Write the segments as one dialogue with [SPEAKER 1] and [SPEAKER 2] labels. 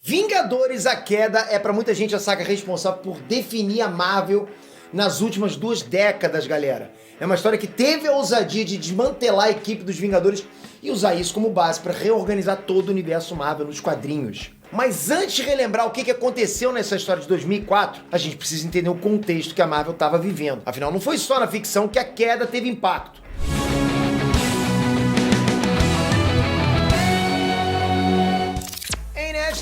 [SPEAKER 1] Vingadores: A Queda é pra muita gente a saga responsável por definir a Marvel nas últimas 2 décadas, galera. É uma história que teve a ousadia de desmantelar a equipe dos Vingadores e usar isso como base para reorganizar todo o universo Marvel nos quadrinhos. Mas antes de relembrar o que aconteceu nessa história de 2004, a gente precisa entender o contexto que a Marvel estava vivendo. Afinal, não foi só na ficção que a queda teve impacto.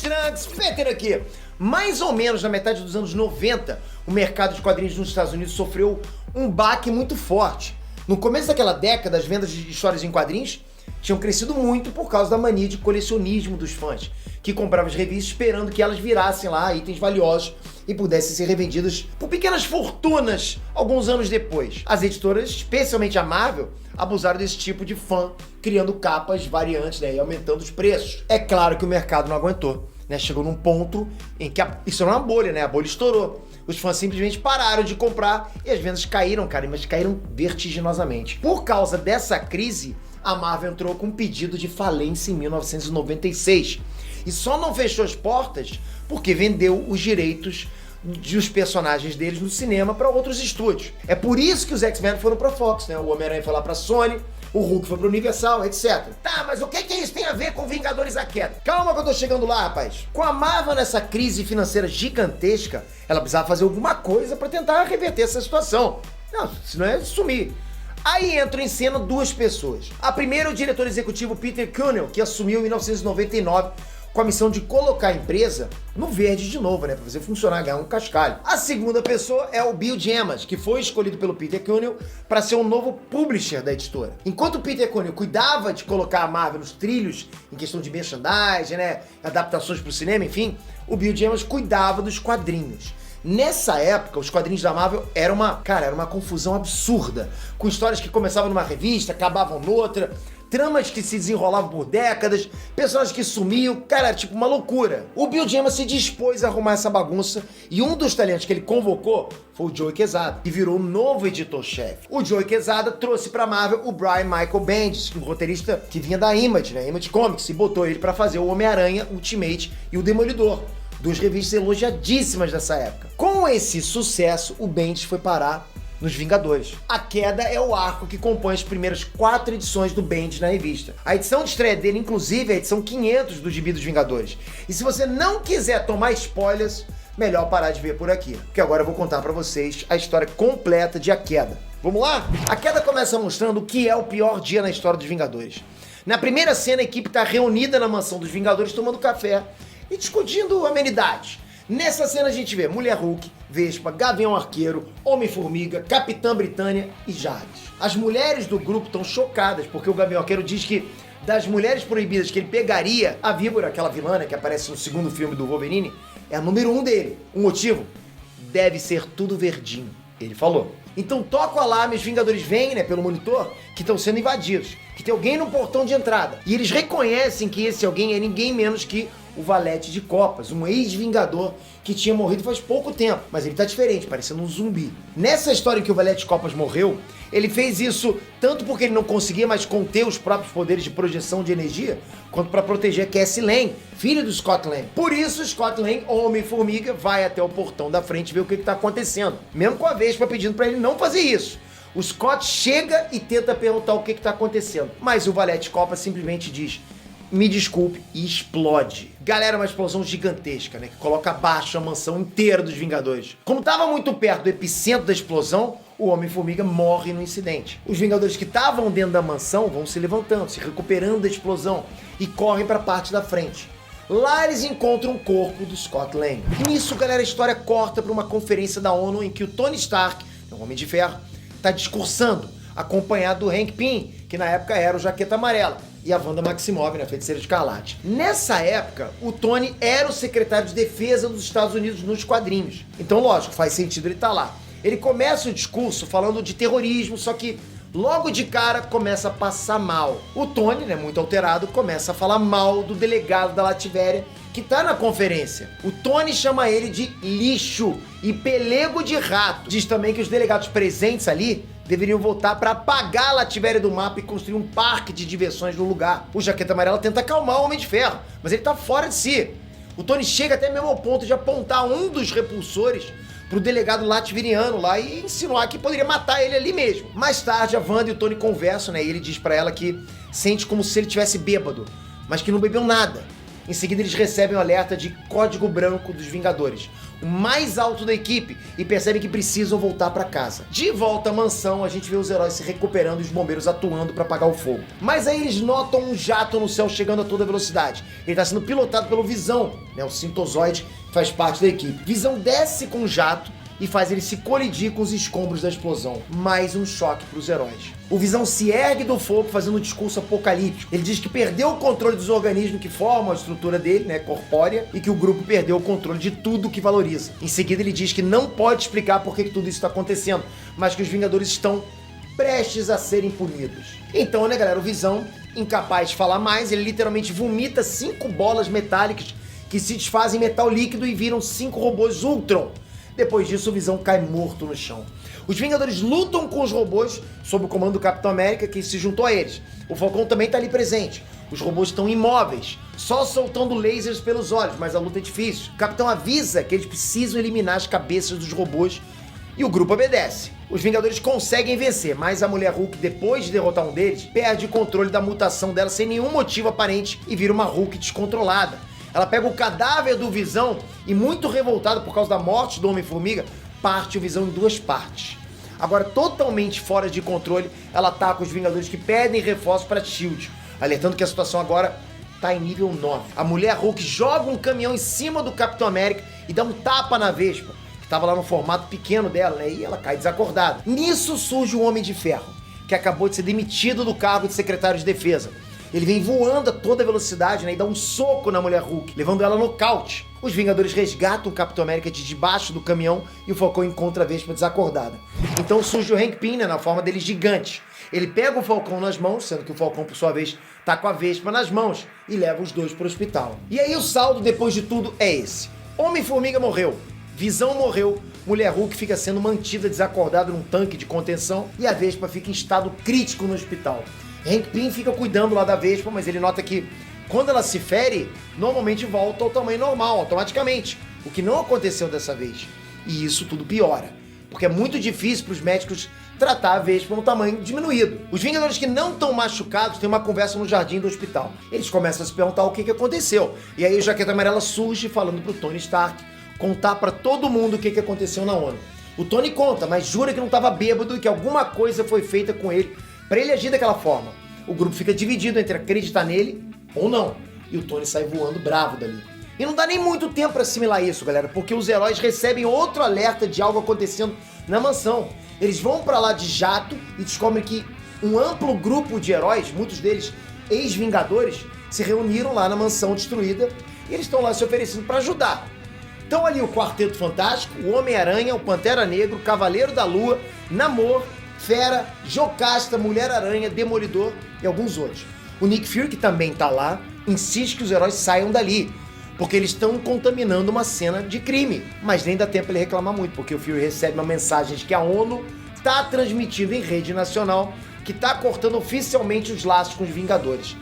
[SPEAKER 1] Trunks, Peter aqui. Mais ou menos na metade dos anos 90, o mercado de quadrinhos nos Estados Unidos sofreu um baque muito forte. No começo daquela década, as vendas de histórias em quadrinhos tinham crescido muito por causa da mania de colecionismo dos fãs, que compravam as revistas esperando que elas virassem lá itens valiosos e pudessem ser revendidas por pequenas fortunas alguns anos depois. As editoras, especialmente a Marvel, abusaram desse tipo de fã, criando capas variantes, e aumentando os preços. É claro que o mercado não aguentou, chegou num ponto em que isso era uma bolha, a bolha estourou. Os fãs simplesmente pararam de comprar e as vendas caíram, mas caíram vertiginosamente. Por causa dessa crise, a Marvel entrou com um pedido de falência em 1996 e só não fechou as portas porque vendeu os direitos dos personagens deles no cinema para outros estúdios. É por isso que os X-Men foram para Fox, o Homem-Aranha foi lá para Sony, o Hulk foi para Universal, etc. Tá, mas o que isso tem a ver com Vingadores: A Queda? Calma que eu tô chegando lá, rapaz. Com a Marvel nessa crise financeira gigantesca, ela precisava fazer alguma coisa para tentar reverter essa situação. Não, senão é sumir. Aí entram em cena 2 pessoas. A primeira é o diretor executivo Peter Quill, que assumiu em 1999 com a missão de colocar a empresa no verde de novo, pra fazer funcionar, ganhar um cascalho. A segunda pessoa é o Bill Jemas, que foi escolhido pelo Peter Quill para ser o novo publisher da editora. Enquanto o Peter Quill cuidava de colocar a Marvel nos trilhos em questão de merchandising, adaptações para o cinema, enfim, o Bill Jemas cuidava dos quadrinhos. Nessa época, os quadrinhos da Marvel era uma confusão absurda, com histórias que começavam numa revista, acabavam noutra, tramas que se desenrolavam por décadas, personagens que sumiam, era tipo uma loucura. O Bill Jemas se dispôs a arrumar essa bagunça e um dos talentos que ele convocou foi o Joe Quesada, que virou o novo editor-chefe. O Joe Quesada trouxe pra Marvel o Brian Michael Bendis, um roteirista que vinha da Image, Image Comics, e botou ele pra fazer o Homem-Aranha, Ultimate e o Demolidor, 2 revistas elogiadíssimas dessa época. Com esse sucesso, o Bendis foi parar nos Vingadores. A Queda é o arco que compõe as primeiras 4 edições do Bendis na revista. A edição de estreia dele, inclusive, é a edição 500 do Gibi dos Vingadores. E se você não quiser tomar spoilers, melhor parar de ver por aqui, porque agora eu vou contar pra vocês a história completa de A Queda. Vamos lá? A Queda começa mostrando o que é o pior dia na história dos Vingadores. Na primeira cena, a equipe está reunida na mansão dos Vingadores tomando café e discutindo amenidades. Nessa cena a gente vê Mulher Hulk, Vespa, Gavião Arqueiro, Homem-Formiga, Capitã Britânia e Jarvis. As mulheres do grupo estão chocadas porque o Gavião Arqueiro diz que das mulheres proibidas que ele pegaria, a Víbora, aquela vilã que aparece no segundo filme do Wolverine, é a número 1 dele. O motivo? Deve ser tudo verdinho, ele falou. Então toca o alarme, os Vingadores veem, pelo monitor, que estão sendo invadidos, que tem alguém no portão de entrada. E eles reconhecem que esse alguém é ninguém menos que o Valete de Copas, um ex-Vingador que tinha morrido faz pouco tempo, mas ele tá diferente, parecendo um zumbi. Nessa história em que o Valete de Copas morreu, ele fez isso tanto porque ele não conseguia mais conter os próprios poderes de projeção de energia, quanto para proteger Cassie Lang, filha do Scott Lang. Por isso, Scott Lang, Homem-Formiga, vai até o portão da frente ver o que tá acontecendo, mesmo com a Vespa pedindo para ele não fazer isso. O Scott chega e tenta perguntar o que tá acontecendo, mas o Valete de Copas simplesmente diz: me desculpe, e explode. Galera, uma explosão gigantesca, que coloca abaixo a mansão inteira dos Vingadores. Como estava muito perto do epicentro da explosão, o Homem-Formiga morre no incidente. Os Vingadores que estavam dentro da mansão vão se levantando, se recuperando da explosão e correm para a parte da frente. Lá eles encontram o corpo do Scott Lang. Nisso, galera, a história corta para uma conferência da ONU em que o Tony Stark, o Homem de Ferro, está discursando, acompanhado do Hank Pym, que na época era o Jaqueta Amarela, e a Wanda Maximoff, Feiticeira Escarlate. Nessa época, o Tony era o secretário de defesa dos Estados Unidos nos quadrinhos. Então, lógico, faz sentido ele estar lá. Ele começa o discurso falando de terrorismo, só que logo de cara começa a passar mal. O Tony, muito alterado, começa a falar mal do delegado da Lativéria, que tá na conferência. O Tony chama ele de lixo e pelego de rato. Diz também que os delegados presentes ali deveriam voltar para apagar a Lativéria do mapa e construir um parque de diversões no lugar. O Jaqueta Amarela tenta acalmar o Homem de Ferro, mas ele tá fora de si. O Tony chega até mesmo ao ponto de apontar um dos repulsores pro delegado latviriano lá e insinuar que poderia matar ele ali mesmo. Mais tarde, a Wanda e o Tony conversam, né? E ele diz pra ela que sente como se ele tivesse bêbado, mas que não bebeu nada. Em seguida, eles recebem o alerta de código branco dos Vingadores, o mais alto da equipe, e percebem que precisam voltar pra casa. De volta à mansão, a gente vê os heróis se recuperando e os bombeiros atuando pra apagar o fogo. Mas aí eles notam um jato no céu chegando a toda velocidade. Ele tá sendo pilotado pelo Visão, né? O Sintozoide faz parte da equipe. Visão desce com o jato e faz ele se colidir com os escombros da explosão. Mais um choque para os heróis. O Visão se ergue do fogo fazendo um discurso apocalíptico. Ele diz que perdeu o controle dos organismos que formam a estrutura dele, né, corpórea, e que o grupo perdeu o controle de tudo que valoriza. Em seguida ele diz que não pode explicar por que tudo isso está acontecendo, mas que os Vingadores estão prestes a serem punidos. Então, né, galera, o Visão, incapaz de falar mais, ele literalmente vomita 5 bolas metálicas que se desfazem em metal líquido e viram 5 robôs Ultron. Depois disso, o Visão cai morto no chão. Os Vingadores lutam com os robôs sob o comando do Capitão América, que se juntou a eles. O Falcão também está ali presente. Os robôs estão imóveis, só soltando lasers pelos olhos, mas a luta é difícil. O Capitão avisa que eles precisam eliminar as cabeças dos robôs e o grupo obedece. Os Vingadores conseguem vencer, mas a Mulher Hulk, depois de derrotar um deles, perde o controle da mutação dela sem nenhum motivo aparente e vira uma Hulk descontrolada. Ela pega o cadáver do Visão e, muito revoltada por causa da morte do Homem-Formiga, parte o Visão em 2 partes. Agora, totalmente fora de controle, ela ataca os Vingadores que pedem reforços para SHIELD, alertando que a situação agora tá em nível 9. A Mulher Hulk joga um caminhão em cima do Capitão América e dá um tapa na Vespa, que tava lá no formato pequeno dela, né? E ela cai desacordada. Nisso surge o Homem de Ferro, que acabou de ser demitido do cargo de secretário de defesa. Ele vem voando a toda velocidade, né, e dá um soco na Mulher Hulk, levando ela nocaute. Os Vingadores resgatam o Capitão América de debaixo do caminhão e o Falcão encontra a Vespa desacordada. Então surge o Hank Pym, né, na forma dele gigante. Ele pega o Falcão nas mãos, sendo que o Falcão, por sua vez, tá com a Vespa nas mãos, e leva os dois pro hospital. E aí o saldo, depois de tudo, é esse. Homem-Formiga morreu, Visão morreu, Mulher Hulk fica sendo mantida desacordada num tanque de contenção e a Vespa fica em estado crítico no hospital. Hank Pym fica cuidando lá da Vespa, mas ele nota que quando ela se fere, normalmente volta ao tamanho normal, automaticamente. O que não aconteceu dessa vez. E isso tudo piora, porque é muito difícil para os médicos tratar a Vespa no tamanho diminuído. Os Vingadores que não estão machucados têm uma conversa no jardim do hospital. Eles começam a se perguntar o que aconteceu. E aí o Jaqueta Amarela surge falando pro Tony Stark contar para todo mundo o que aconteceu na ONU. O Tony conta, mas jura que não estava bêbado e que alguma coisa foi feita com ele para ele agir daquela forma. O grupo fica dividido entre acreditar nele ou não. E o Tony sai voando bravo dali. E não dá nem muito tempo para assimilar isso, galera, porque os heróis recebem outro alerta de algo acontecendo na mansão. Eles vão para lá de jato e descobrem que um amplo grupo de heróis, muitos deles ex-Vingadores, se reuniram lá na mansão destruída e eles estão lá se oferecendo para ajudar. Então ali o Quarteto Fantástico, o Homem-Aranha, o Pantera Negra, o Cavaleiro da Lua, Namor, Fera, Jocasta, Mulher-Aranha, Demolidor e alguns outros. O Nick Fury, que também tá lá, insiste que os heróis saiam dali, porque eles estão contaminando uma cena de crime. Mas nem dá tempo ele reclamar muito, porque o Fury recebe uma mensagem de que a ONU tá transmitindo em rede nacional que tá cortando oficialmente os laços com os Vingadores.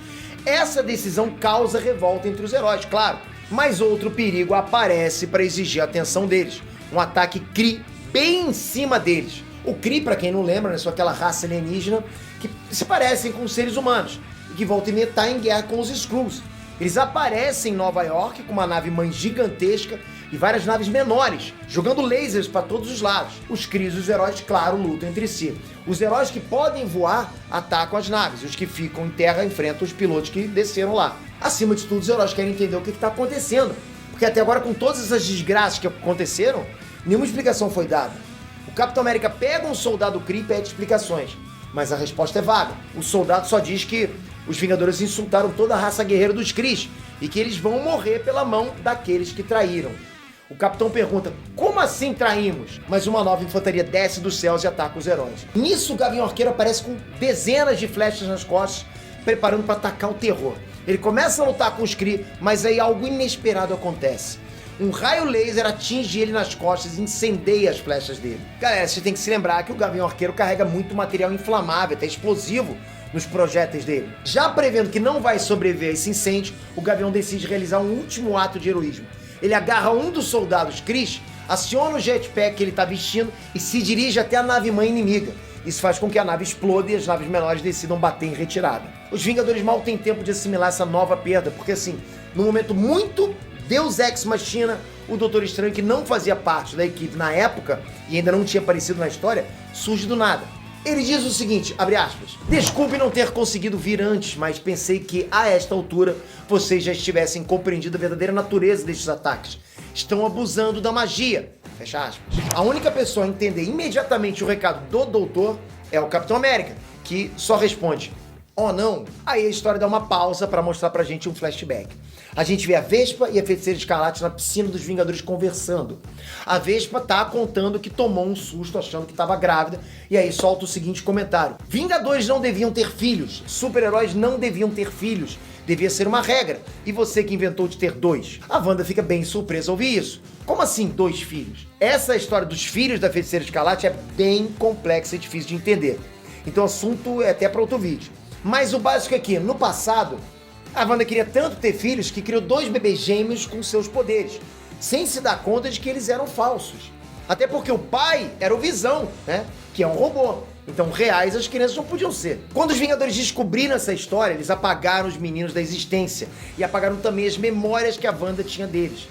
[SPEAKER 1] Essa decisão causa revolta entre os heróis, claro, mas outro perigo aparece para exigir a atenção deles. Um ataque Kree bem em cima deles. O Kree, pra quem não lembra, né, são aquela raça alienígena que se parecem com os seres humanos e que volta e meia tá em guerra com os Skrulls. Eles aparecem em Nova York com uma nave-mãe gigantesca e várias naves menores, jogando lasers para todos os lados. Os Krees e os heróis, claro, lutam entre si. Os heróis que podem voar atacam as naves, os que ficam em terra enfrentam os pilotos que desceram lá. Acima de tudo, os heróis querem entender o que está acontecendo, porque até agora, com todas essas desgraças que aconteceram, nenhuma explicação foi dada. O Capitão América pega um soldado Kree e pede explicações, mas a resposta é vaga. O soldado só diz que os Vingadores insultaram toda a raça guerreira dos Krees e que eles vão morrer pela mão daqueles que traíram. O Capitão pergunta, como assim traímos? Mas uma nova infantaria desce dos céus e ataca os heróis. Nisso, o Gavião Arqueiro aparece com dezenas de flechas nas costas, preparando para atacar o terror. Ele começa a lutar com os Kree, mas aí algo inesperado acontece. Um raio laser atinge ele nas costas e incendeia as flechas dele. Galera, você tem que se lembrar que o Gavião Arqueiro carrega muito material inflamável, até explosivo, nos projéteis dele. Já prevendo que não vai sobreviver a esse incêndio, o Gavião decide realizar um último ato de heroísmo. Ele agarra um dos soldados Kree, aciona o jetpack que ele está vestindo e se dirige até a nave-mãe inimiga. Isso faz com que a nave exploda e as naves menores decidam bater em retirada. Os Vingadores mal têm tempo de assimilar essa nova perda, porque assim, num momento muito Deus Ex Machina, o Doutor Estranho, que não fazia parte da equipe na época e ainda não tinha aparecido na história, surge do nada. Ele diz o seguinte, abre aspas, desculpe não ter conseguido vir antes, mas pensei que a esta altura vocês já estivessem compreendido a verdadeira natureza destes ataques. Estão abusando da magia. Fecha aspas. A única pessoa a entender imediatamente o recado do doutor é o Capitão América, que só responde, oh não. Aí a história dá uma pausa pra mostrar pra gente um flashback. A gente vê a Vespa e a Feiticeira Escarlate na piscina dos Vingadores conversando. A Vespa tá contando que tomou um susto achando que tava grávida e aí solta o seguinte comentário. Vingadores não deviam ter filhos, super-heróis não deviam ter filhos. Devia ser uma regra. E você que inventou de ter 2? A Wanda fica bem surpresa ao ouvir isso. Como assim 2 filhos? Essa história dos filhos da Feiticeira Escarlate é bem complexa e difícil de entender. Então o assunto é até para outro vídeo. Mas o básico é que, no passado, a Wanda queria tanto ter filhos que criou 2 bebês gêmeos com seus poderes, sem se dar conta de que eles eram falsos. Até porque o pai era o Visão, né? Que é um robô. Então, reais as crianças não podiam ser. Quando os Vingadores descobriram essa história, eles apagaram os meninos da existência e apagaram também as memórias que a Wanda tinha deles.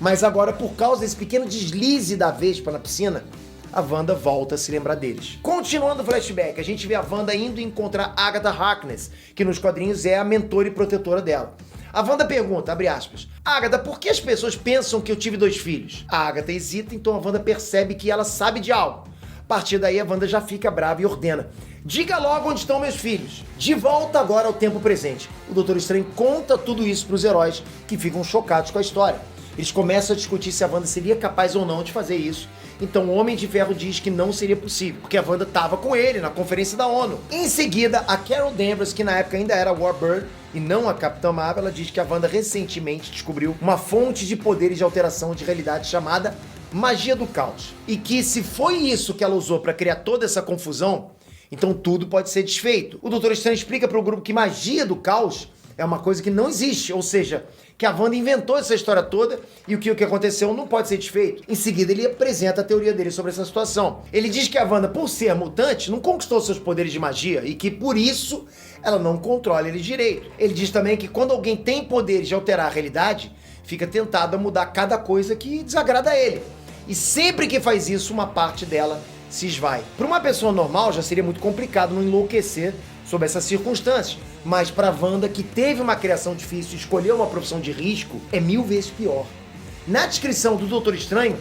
[SPEAKER 1] Mas agora, por causa desse pequeno deslize da Vespa na piscina, a Wanda volta a se lembrar deles. Continuando o flashback, a gente vê a Wanda indo encontrar Agatha Harkness, que nos quadrinhos é a mentora e protetora dela. A Wanda pergunta, abre aspas, Agatha, por que as pessoas pensam que eu tive 2 filhos? A Agatha hesita, então a Wanda percebe que ela sabe de algo. A partir daí a Wanda já fica brava e ordena, diga logo onde estão meus filhos. De volta agora ao tempo presente. O Doutor Estranho conta tudo isso para os heróis, que ficam chocados com a história. Eles começam a discutir se a Wanda seria capaz ou não de fazer isso. Então o Homem de Ferro diz que não seria possível, porque a Wanda estava com ele na conferência da ONU. Em seguida, a Carol Danvers, que na época ainda era Warbird e não a Capitã Marvel, ela diz que a Wanda recentemente descobriu uma fonte de poderes de alteração de realidade chamada Magia do Caos. E que se foi isso que ela usou para criar toda essa confusão, então tudo pode ser desfeito. O Doutor Estranho explica para o grupo que magia do caos é uma coisa que não existe, ou seja, que a Wanda inventou essa história toda e o que aconteceu não pode ser desfeito. Em seguida, ele apresenta a teoria dele sobre essa situação. Ele diz que a Wanda, por ser mutante, não conquistou seus poderes de magia e que, por isso, ela não controla ele direito. Ele diz também que quando alguém tem poderes de alterar a realidade, fica tentado a mudar cada coisa que desagrada a ele. E sempre que faz isso, uma parte dela se esvai. Para uma pessoa normal, já seria muito complicado não enlouquecer sob essas circunstâncias. Mas para Wanda, que teve uma criação difícil e escolheu uma profissão de risco, é 1000 vezes pior. Na descrição do Doutor Estranho,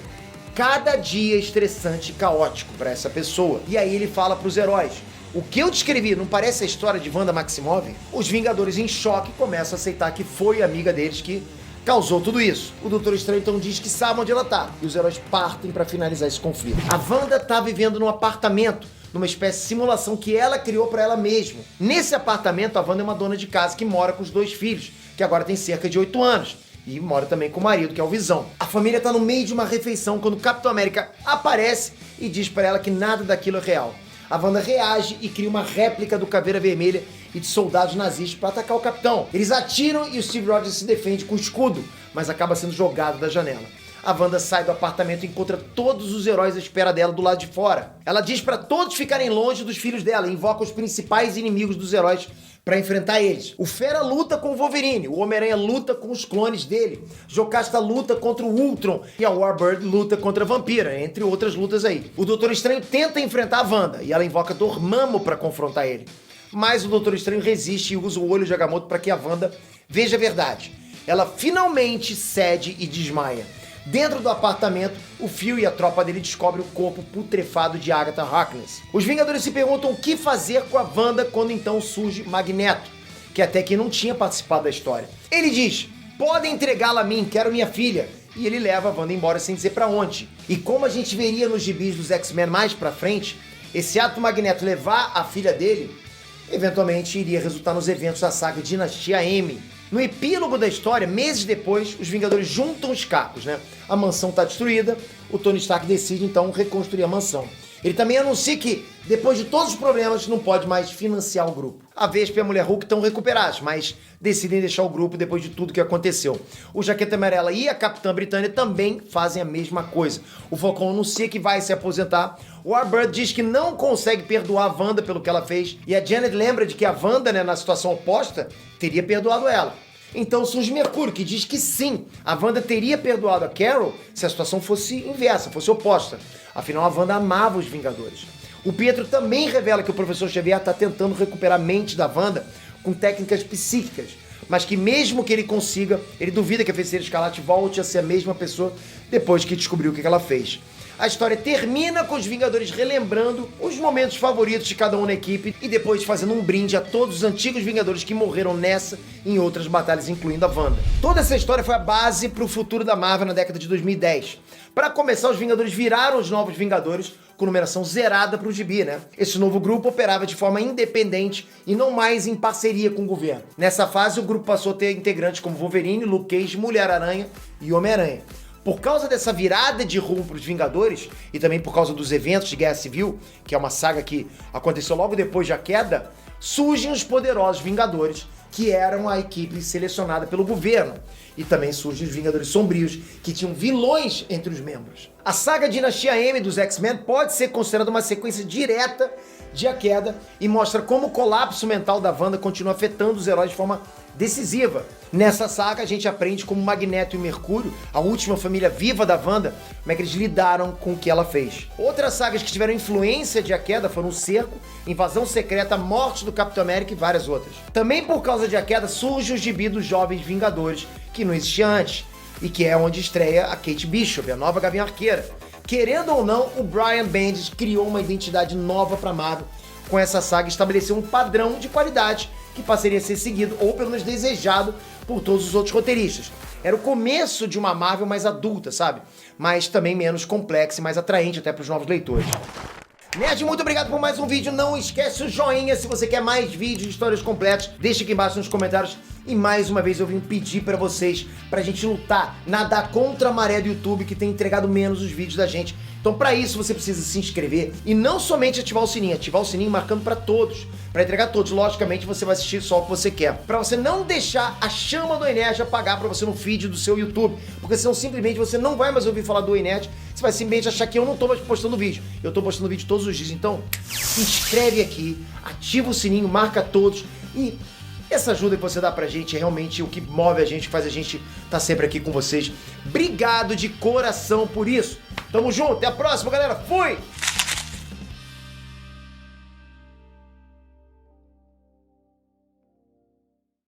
[SPEAKER 1] cada dia é estressante e caótico para essa pessoa. E aí ele fala para os heróis, o que eu descrevi não parece a história de Wanda Maximoff? Os Vingadores em choque começam a aceitar que foi a amiga deles que causou tudo isso. O Doutor Estranho então diz que sabe onde ela tá, e os heróis partem para finalizar esse conflito. A Wanda tá vivendo num apartamento, numa espécie de simulação que ela criou para ela mesma. Nesse apartamento, a Wanda é uma dona de casa que mora com os 2 filhos, que agora tem cerca de 8 anos. E mora também com o marido, que é o Visão. A família tá no meio de uma refeição quando o Capitão América aparece e diz para ela que nada daquilo é real. A Wanda reage e cria uma réplica do Caveira Vermelha e de soldados nazistas para atacar o Capitão. Eles atiram e o Steve Rogers se defende com o escudo, mas acaba sendo jogado da janela. A Wanda sai do apartamento e encontra todos os heróis à espera dela do lado de fora. Ela diz para todos ficarem longe dos filhos dela e invoca os principais inimigos dos heróis para enfrentar eles. O Fera luta com o Wolverine, o Homem-Aranha luta com os clones dele, Jocasta luta contra o Ultron e a Warbird luta contra a Vampira, entre outras lutas aí. O Doutor Estranho tenta enfrentar a Wanda e ela invoca Dormammu para confrontar ele. Mas o Doutor Estranho resiste e usa o olho de Agamotto para que a Wanda veja a verdade. Ela finalmente cede e desmaia. Dentro do apartamento, o Phil e a tropa dele descobrem o corpo putrefado de Agatha Harkness. Os Vingadores se perguntam o que fazer com a Wanda quando então surge Magneto, que até que não tinha participado da história. Ele diz, podem entregá-la a mim, quero minha filha. E ele leva a Wanda embora sem dizer pra onde. E como a gente veria nos gibis dos X-Men mais pra frente, esse ato do Magneto levar a filha dele, eventualmente iria resultar nos eventos da saga Dinastia M. No epílogo da história, meses depois, os Vingadores juntam os cacos, né? A mansão tá destruída, o Tony Stark decide então reconstruir a mansão. Ele também anuncia que, depois de todos os problemas, não pode mais financiar o grupo. A Vespa e a Mulher Hulk estão recuperados, mas decidem deixar o grupo depois de tudo que aconteceu. O Jaqueta Amarela e a Capitã Britânia também fazem a mesma coisa. O Falcão anuncia que vai se aposentar. O Warbird diz que não consegue perdoar a Wanda pelo que ela fez. E a Janet lembra de que a Wanda, né, na situação oposta, teria perdoado ela. Então surge Mercúrio, que diz que sim, a Wanda teria perdoado a Carol se a situação fosse inversa, fosse oposta. Afinal, a Wanda amava os Vingadores. O Pietro também revela que o Professor Xavier está tentando recuperar a mente da Wanda com técnicas psíquicas, mas que mesmo que ele consiga, ele duvida que a Feiticeira Escarlate volte a ser a mesma pessoa depois que descobriu o que ela fez. A história termina com os Vingadores relembrando os momentos favoritos de cada um na equipe e depois fazendo um brinde a todos os antigos Vingadores que morreram nessa e em outras batalhas, incluindo a Wanda. Toda essa história foi a base para o futuro da Marvel na década de 2010. Para começar, os Vingadores viraram os Novos Vingadores com numeração zerada para o gibi, né? Esse novo grupo operava de forma independente e não mais em parceria com o governo. Nessa fase, o grupo passou a ter integrantes como Wolverine, Luke Cage, Mulher-Aranha e Homem-Aranha. Por causa dessa virada de rumo para os Vingadores, e também por causa dos eventos de Guerra Civil, que é uma saga que aconteceu logo depois da queda, surgem os poderosos Vingadores, que eram a equipe selecionada pelo governo. E também surgem os Vingadores Sombrios, que tinham vilões entre os membros. A saga Dinastia M dos X-Men pode ser considerada uma sequência direta de A Queda e mostra como o colapso mental da Wanda continua afetando os heróis de forma decisiva. Nessa saga, a gente aprende como Magneto e Mercúrio, a última família viva da Wanda, como é que eles lidaram com o que ela fez. Outras sagas que tiveram influência de A Queda foram o Cerco, Invasão Secreta, Morte do Capitão América e várias outras. Também por causa de A Queda surge o gibi dos Jovens Vingadores, que não existia antes, e que é onde estreia a Kate Bishop, a nova Gavião Arqueira. Querendo ou não, o Brian Bendis criou uma identidade nova para Marvel. Com essa saga, estabeleceu um padrão de qualidade que passaria a ser seguido, ou pelo menos desejado, por todos os outros roteiristas. Era o começo de uma Marvel mais adulta, sabe? Mas também menos complexa e mais atraente até para os novos leitores. Nerd, muito obrigado por mais um vídeo. Não esquece o joinha se você quer mais vídeos de histórias completas. Deixa aqui embaixo nos comentários. E mais uma vez eu vim pedir pra vocês, pra gente lutar, nadar contra a maré do YouTube que tem entregado menos os vídeos da gente. Então pra isso você precisa se inscrever e não somente ativar o sininho marcando pra todos, pra entregar todos. Logicamente você vai assistir só o que você quer. Pra você não deixar a chama do Enerd apagar pra você no feed do seu YouTube, porque senão simplesmente você não vai mais ouvir falar do Enerd, você vai simplesmente achar que eu não tô mais postando vídeo. Eu tô postando vídeo todos os dias, então se inscreve aqui, ativa o sininho, marca todos e essa ajuda que você dá pra gente é realmente o que move a gente, que faz a gente estar sempre aqui com vocês. Obrigado de coração por isso. Tamo junto, até a próxima, galera. Fui!